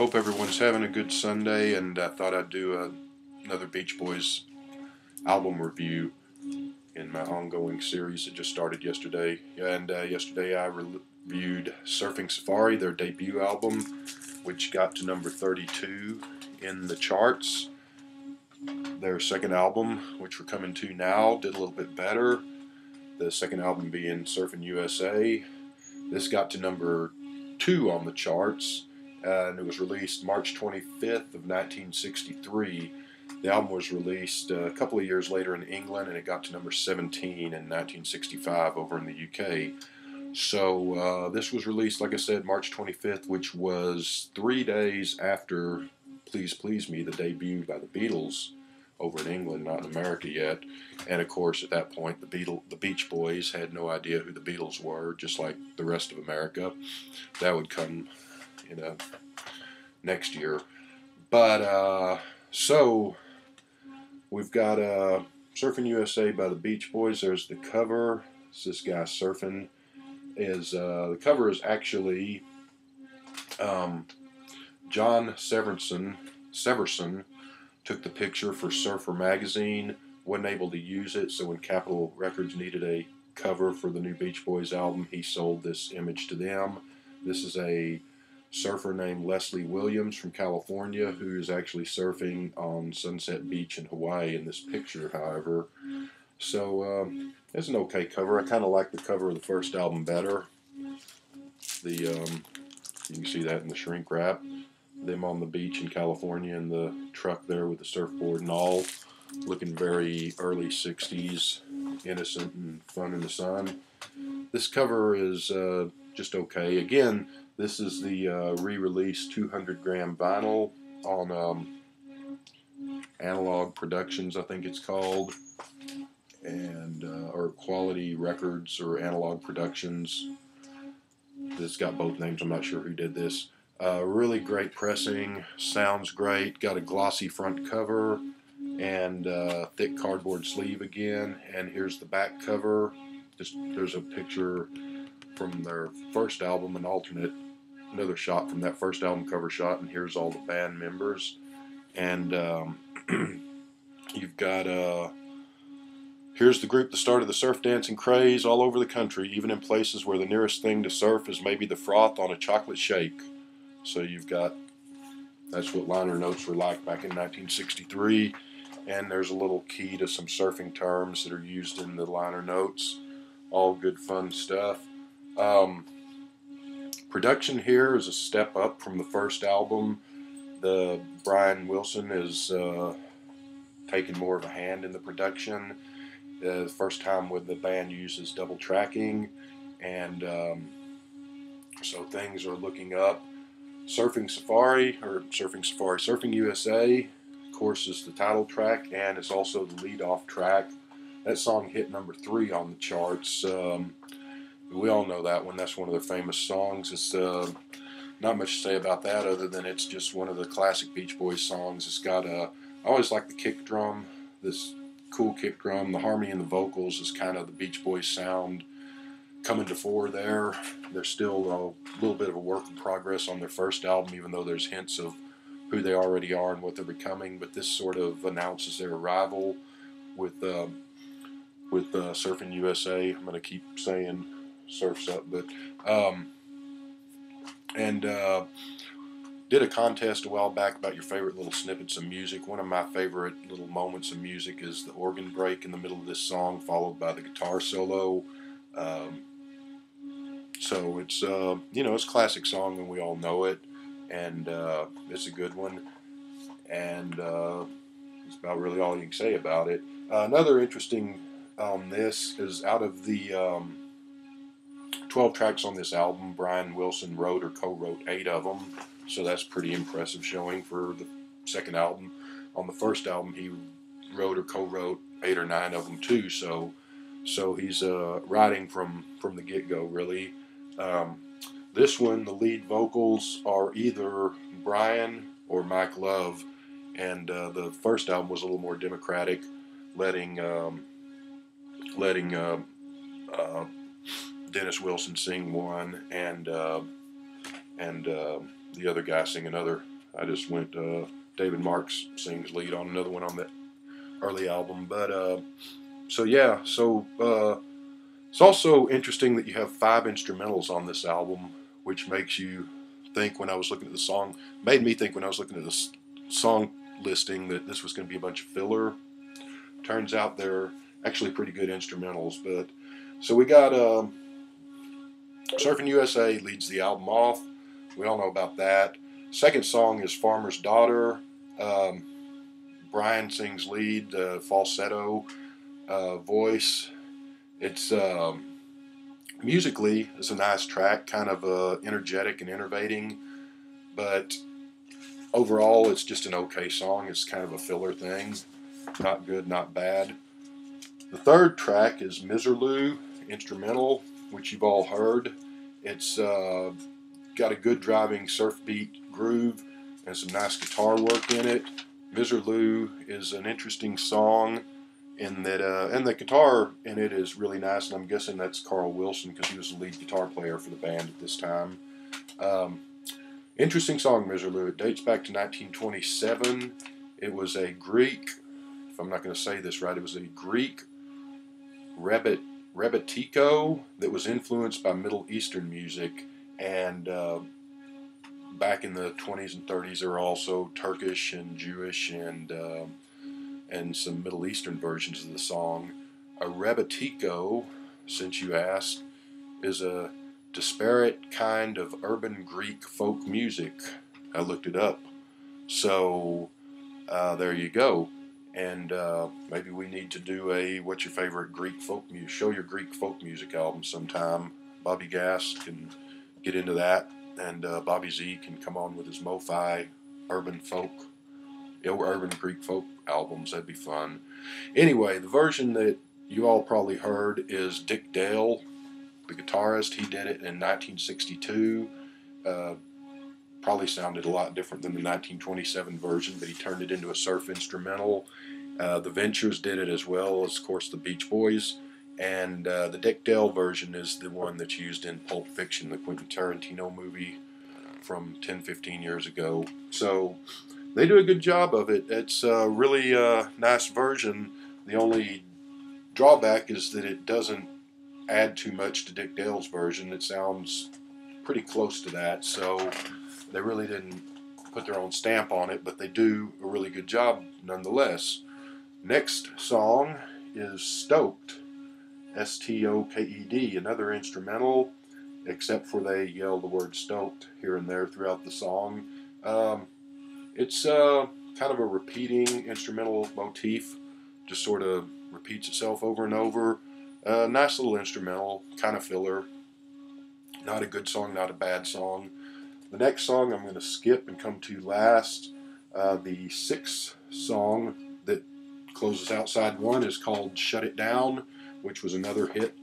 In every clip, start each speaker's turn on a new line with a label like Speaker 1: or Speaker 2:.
Speaker 1: Hope everyone's having a good Sunday, and I thought I'd do another Beach Boys album review in my ongoing series that just started yesterday. And yesterday I reviewed Surfing Safari, their debut album, which got to number 32 in the charts. Their second album, which we're coming to now, did a little bit better. The second album being Surfin USA. This got to number 2 on the charts, and it was released March 25th of 1963. The album was released a couple of years later in England, and it got to number 17 in 1965 over in the UK. So this was released, like I said, March 25th, which was 3 days after Please Please Me, the debut by the Beatles over in England, not in America yet. And of course, at that point, the Beach Boys had no idea who the Beatles were, just like the rest of America. That would come, next year. But so we've got Surfing USA by the Beach Boys. There's the cover. It's this guy surfing. The cover is actually John Severson took the picture for Surfer magazine. Wasn't able to use it, so when Capitol Records needed a cover for the new Beach Boys album, he sold this image to them. This is a surfer named Leslie Williams from California who is actually surfing on Sunset Beach in Hawaii in this picture, however. So it's an okay cover. I kind of like the cover of the first album better. You can see that in the shrink wrap. Them on the beach in California in the truck there with the surfboard and all, looking very early 60s, innocent and fun in the sun. This cover is just okay. Again, this is the re-released 200-gram vinyl on Analog Productions, I think it's called, and or Quality Records or Analog Productions. It's got both names. I'm not sure who did this. Really great pressing, sounds great, got a glossy front cover and thick cardboard sleeve again, and here's the back cover. There's a picture from their first album, another shot from that first album cover shot, and here's all the band members. And you've got here's the group that started the surf dancing craze all over the country, even in places where the nearest thing to surf is maybe the froth on a chocolate shake. So that's what liner notes were like back in 1963, and there's a little key to some surfing terms that are used in the liner notes. All good fun stuff. Production here is a step up from the first album. The Brian Wilson is taking more of a hand in the production. The first time when the band uses double tracking, and so things are looking up. Surfing USA, of course, is the title track, and it's also the lead-off track. That song hit number 3 on the charts. We all know that one. That's one of their famous songs. It's not much to say about that other than it's just one of the classic Beach Boys songs. It's got I always like the kick drum, this cool kick drum. The harmony in the vocals is kind of the Beach Boys sound coming to fore there. They're still a little bit of a work in progress on their first album, even though there's hints of who they already are and what they're becoming. But this sort of announces their arrival with Surfing USA. I'm going to keep saying Surf's Up, but did a contest a while back about your favorite little snippets of music. One of my favorite little moments of music is the organ break in the middle of this song, followed by the guitar solo. So it's it's a classic song and we all know it, and it's a good one, and it's about really all you can say about it. Another interesting on this is out of the 12 tracks on this album, Brian Wilson wrote or co-wrote 8 of them, so that's pretty impressive showing for the second album. On the first album, he wrote or co-wrote 8 or 9 of them too, so he's writing from the get-go, really. This one, the lead vocals are either Brian or Mike Love, and the first album was a little more democratic, letting Dennis Wilson sing one, and the other guy sing another I just went David Marks sings lead on another one on that early album. But so yeah, so it's also interesting that you have 5 instrumentals on this album, which makes you think when I was looking at the song, made me think when I was looking at the song listing that this was going to be a bunch of filler. Turns out they're actually pretty good instrumentals. But so we got Surfin USA leads the album off. We all know about that. Second song is Farmer's Daughter. Brian sings lead, falsetto voice. It's musically, it's a nice track, kind of energetic and innovating, but overall, it's just an okay song. It's kind of a filler thing, not good, not bad. The third track is Miserlou, instrumental, which you've all heard. It's got a good driving surf beat groove and some nice guitar work in it. Miserlou is an interesting song in that, and the guitar in it is really nice, and I'm guessing that's Carl Wilson because he was the lead guitar player for the band at this time. Interesting song, Miserlou. It dates back to 1927. It was a Greek, if I'm not going to say this right, it was a Greek rebetiko that was influenced by Middle Eastern music, and back in the 20s and 30s there were also Turkish and Jewish and some Middle Eastern versions of the song. A rebetiko, since you asked, is a disparate kind of urban Greek folk music. I looked it up. So there you go. And maybe we need to do a what's your favorite Greek folk music? Show your Greek folk music album sometime. Bobby Gass can get into that, and Bobby Z can come on with his Mo-Fi urban folk, urban Greek folk albums. That'd be fun. Anyway, the version that you all probably heard is Dick Dale, the guitarist. He did it in 1962. Probably sounded a lot different than the 1927 version, but he turned it into a surf instrumental. The Ventures did it as well as, of course, the Beach Boys. And the Dick Dale version is the one that's used in Pulp Fiction, the Quentin Tarantino movie from 10-15 years ago. So they do a good job of it. It's a really nice version. The only drawback is that it doesn't add too much to Dick Dale's version. It sounds pretty close to that, so they really didn't put their own stamp on it, but they do a really good job nonetheless. Next song is Stoked, S-T-O-K-E-D, another instrumental, except for they yell the word stoked here and there throughout the song. It's kind of a repeating instrumental motif, just sort of repeats itself over and over. Nice little instrumental, kind of filler. Not a good song, not a bad song. The next song I'm going to skip and come to last. The sixth song that closes out side one is called Shut It Down, which was another hit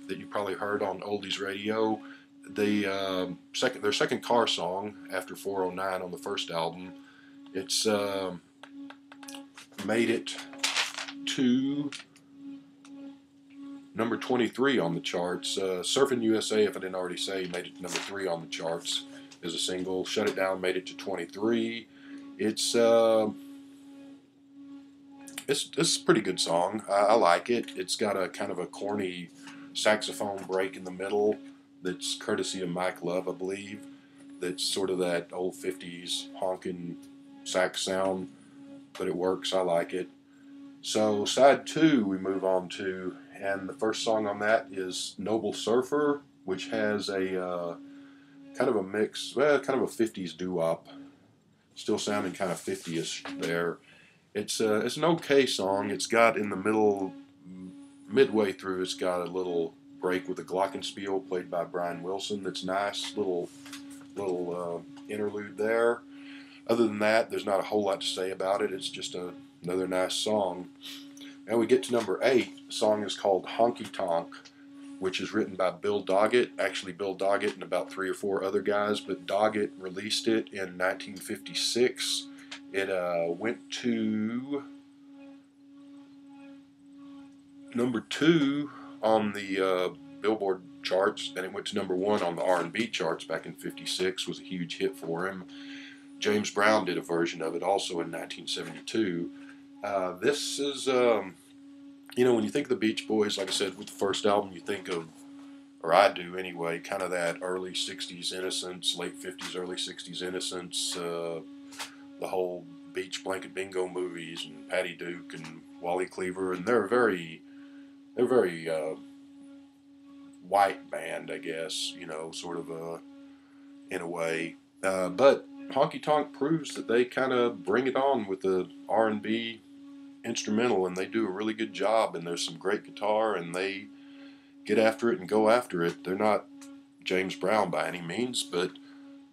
Speaker 1: that you probably heard on Oldies Radio. Their second car song after 409 on the first album. It's made it to number 23 on the charts. Surfin USA, if I didn't already say, made it to number 3 on the charts as a single. Shut It Down made it to 23. It's a pretty good song. I like it. It's got a kind of a corny saxophone break in the middle that's courtesy of Mike Love, I believe. That's sort of that old 50s honking sax sound, but it works. I like it. So side 2 we move on to, and the first song on that is Noble Surfer, which has a kind of a mix, well, kind of a 50s doo-wop, still sounding kind of 50ish there. It's an okay song. It's got in the middle, midway through, it's got a little break with a glockenspiel played by Brian Wilson. That's nice, little interlude there. Other than that, there's not a whole lot to say about it. It's just another nice song. And we get to number 8. The song is called Honky Tonk, which is written by Bill Doggett. Actually, Bill Doggett and about 3 or 4 other guys, but Doggett released it in 1956. It went to number 2 on the Billboard charts, and it went to number 1 on the R&B charts back in '56. Was a huge hit for him. James Brown did a version of it also in 1972. This is, when you think of the Beach Boys, like I said, with the first album, you think of, or I do anyway, kind of that early 60s innocence, late 50s, early 60s innocence, the whole Beach Blanket Bingo movies and Patty Duke and Wally Cleaver, and they're very white band, I guess, sort of in a way. But Honky Tonk proves that they kind of bring it on with the R&B instrumental, and they do a really good job, and there's some great guitar, and they get after it and go after it. They're not James Brown by any means, but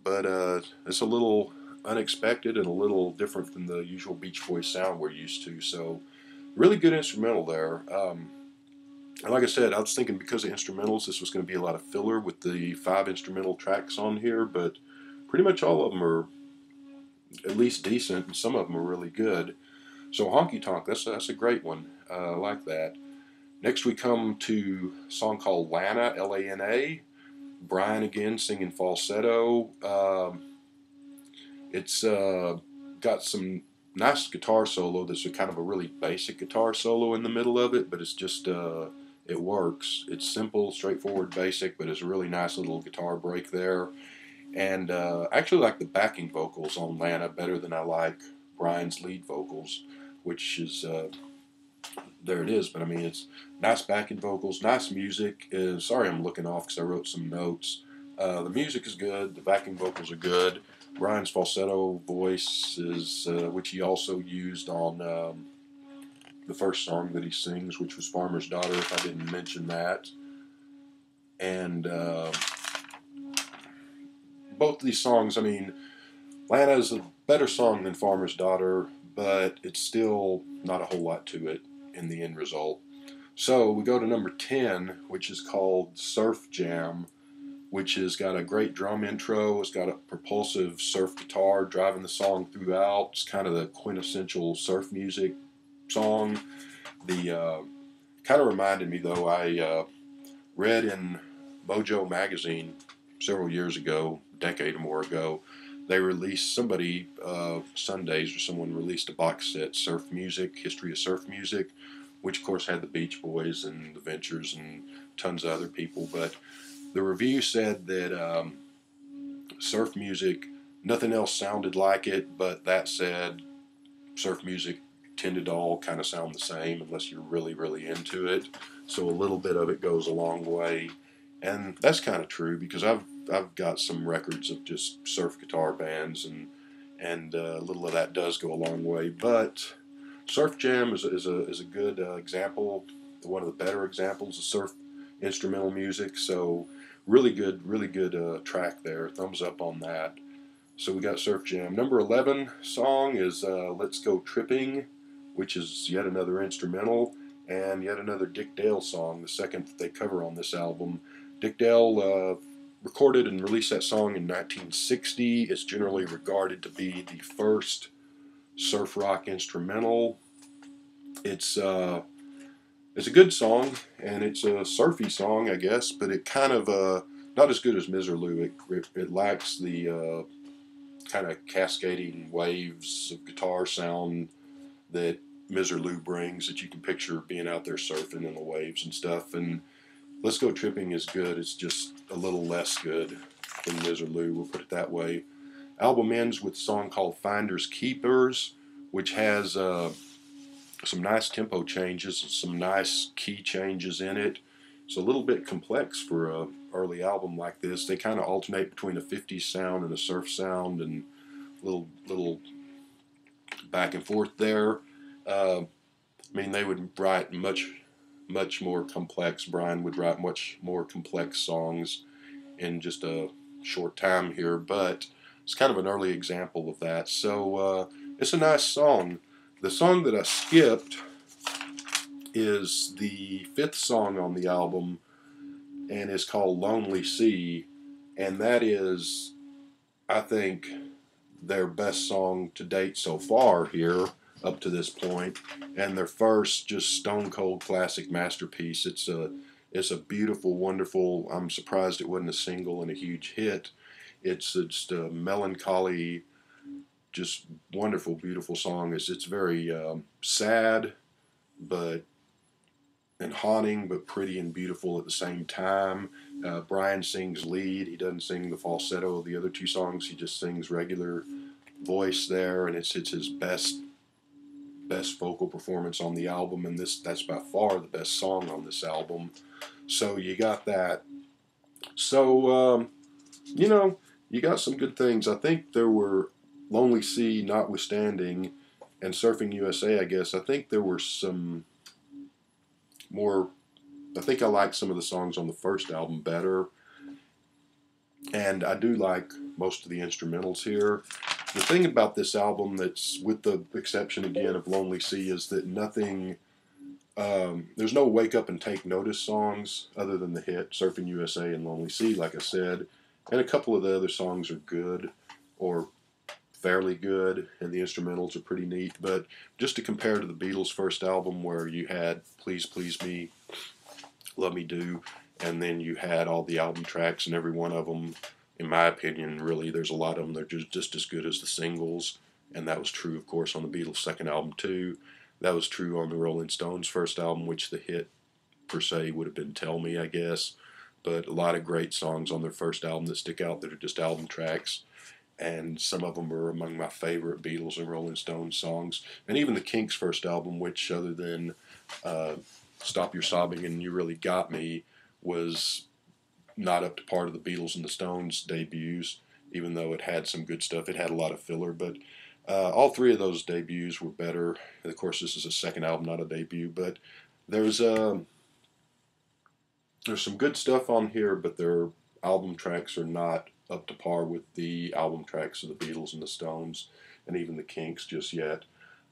Speaker 1: it's a little unexpected and a little different than the usual Beach Boys sound we're used to. So really good instrumental there. And like I said, I was thinking because of instrumentals, this was going to be a lot of filler with the 5 instrumental tracks on here, but pretty much all of them are at least decent, and some of them are really good. So Honky Tonk, that's a great one. I like that. Next we come to a song called Lana, L-A-N-A. Brian again singing falsetto. It's got some nice guitar solo. There's a kind of a really basic guitar solo in the middle of it, but it's just, it works. It's simple, straightforward, basic, but it's a really nice little guitar break there. And I actually like the backing vocals on Lana better than I like Brian's lead vocals, which is, there it is, but I mean, it's nice backing vocals, nice music. Sorry I'm looking off because I wrote some notes. The music is good, the backing vocals are good. Brian's falsetto voice is, which he also used on the first song that he sings, which was Farmer's Daughter, if I didn't mention that. And both of these songs, I mean, Lana is a better song than Farmer's Daughter, but it's still not a whole lot to it in the end result. So we go to number 10, which is called Surf Jam, which has got a great drum intro. It's got a propulsive surf guitar driving the song throughout. It's kind of the quintessential surf music song. The kind of reminded me, though, I read in Mojo magazine several years ago, a decade or more ago, they released, somebody, Sundays or someone released a box set, Surf Music, History of Surf Music, which of course had the Beach Boys and the Ventures and tons of other people. But the review said that surf music, nothing else sounded like it, but that said, surf music tended to all kind of sound the same unless you're really, really into it. So a little bit of it goes a long way. And that's kind of true because I've got some records of just surf guitar bands, and a little of that does go a long way. But Surf Jam is a good example, one of the better examples of surf instrumental music. So really good track there. Thumbs up on that. So we got Surf Jam. Number 11 song is Let's Go Tripping, which is yet another instrumental and yet another Dick Dale song, the second that they cover on this album. Dick Dale recorded and released that song in 1960. It's generally regarded to be the first surf rock instrumental. It's a good song, and it's a surfy song, I guess, but it kind of, not as good as Miserlou. It lacks the kind of cascading waves of guitar sound that Miserlou brings, that you can picture being out there surfing in the waves and stuff. And Let's Go Tripping is good. It's just a little less good than Miserlou, we'll put it that way. Album ends with a song called Finders Keepers, which has some nice tempo changes and some nice key changes in it. It's a little bit complex for a early album like this. They kind of alternate between a 50s sound and a surf sound, and little back and forth there. I mean, they would write much more complex. Brian would write much more complex songs in just a short time here, but it's kind of an early example of that. So it's a nice song. The song that I skipped is the 5th song on the album, and it's called Lonely Sea, and that is, I think, their best song to date so far here up to this point, and their first just stone cold classic masterpiece. It's a beautiful, wonderful, I'm surprised it wasn't a single and a huge hit. It's just a melancholy just wonderful, beautiful song. It's very sad, but and haunting, but pretty and beautiful at the same time. Brian sings lead. He doesn't sing the falsetto of the other two songs. He just sings regular voice there, and it's his best vocal performance on the album, and that's by far the best song on this album. So you got that. So you know, you got some good things. I think there were Lonely Sea notwithstanding, and Surfing USA. I guess I think there were some more. I think I like some of the songs on the first album better, and I do like most of the instrumentals here. The thing about this album, that's with the exception again of Lonely Sea, is that nothing. There's no Wake Up and Take Notice songs other than the hit Surfing USA and Lonely Sea, like I said, and a couple of the other songs are good or fairly good, and the instrumentals are pretty neat. But just to compare to the Beatles' first album, where you had Please Please Me, Love Me Do, and then you had all the album tracks, and every one of them, in my opinion, really, there's a lot of them that are just as good as the singles, and that was true, of course, on the Beatles' second album, too. That was true on the Rolling Stones' first album, which the hit, per se, would have been Tell Me, I guess. But a lot of great songs on their first album that stick out that are just album tracks, and some of them are among my favorite Beatles and Rolling Stones songs. And even the Kinks' first album, which, other than uh, Stop Your Sobbing and You Really Got Me, was not up to par of the Beatles and the Stones debuts, even though it had some good stuff. It had a lot of filler, but all three of those debuts were better. And of course, this is a second album, not a debut, but there's some good stuff on here, but their album tracks are not up to par with the album tracks of the Beatles and the Stones and even the Kinks just yet.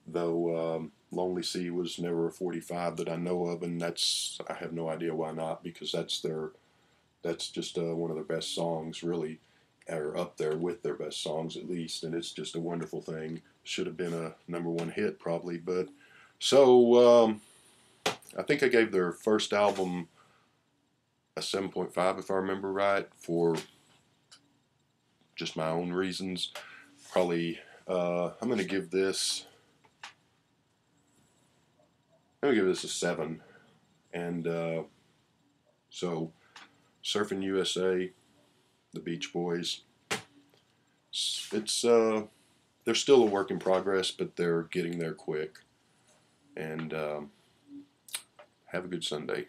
Speaker 1: Though Lonely Sea was never a 45 that I know of, and I have no idea why not, because that's just one of their best songs, really, or up there with their best songs at least, and it's just a wonderful thing. Should have been a #1 hit probably, but so I think I gave their first album a 7.5 if I remember right, for just my own reasons. Probably I'm gonna give this a 7, and so Surfing USA, the Beach Boys. It's they're still a work in progress, but they're getting there quick. And have a good Sunday.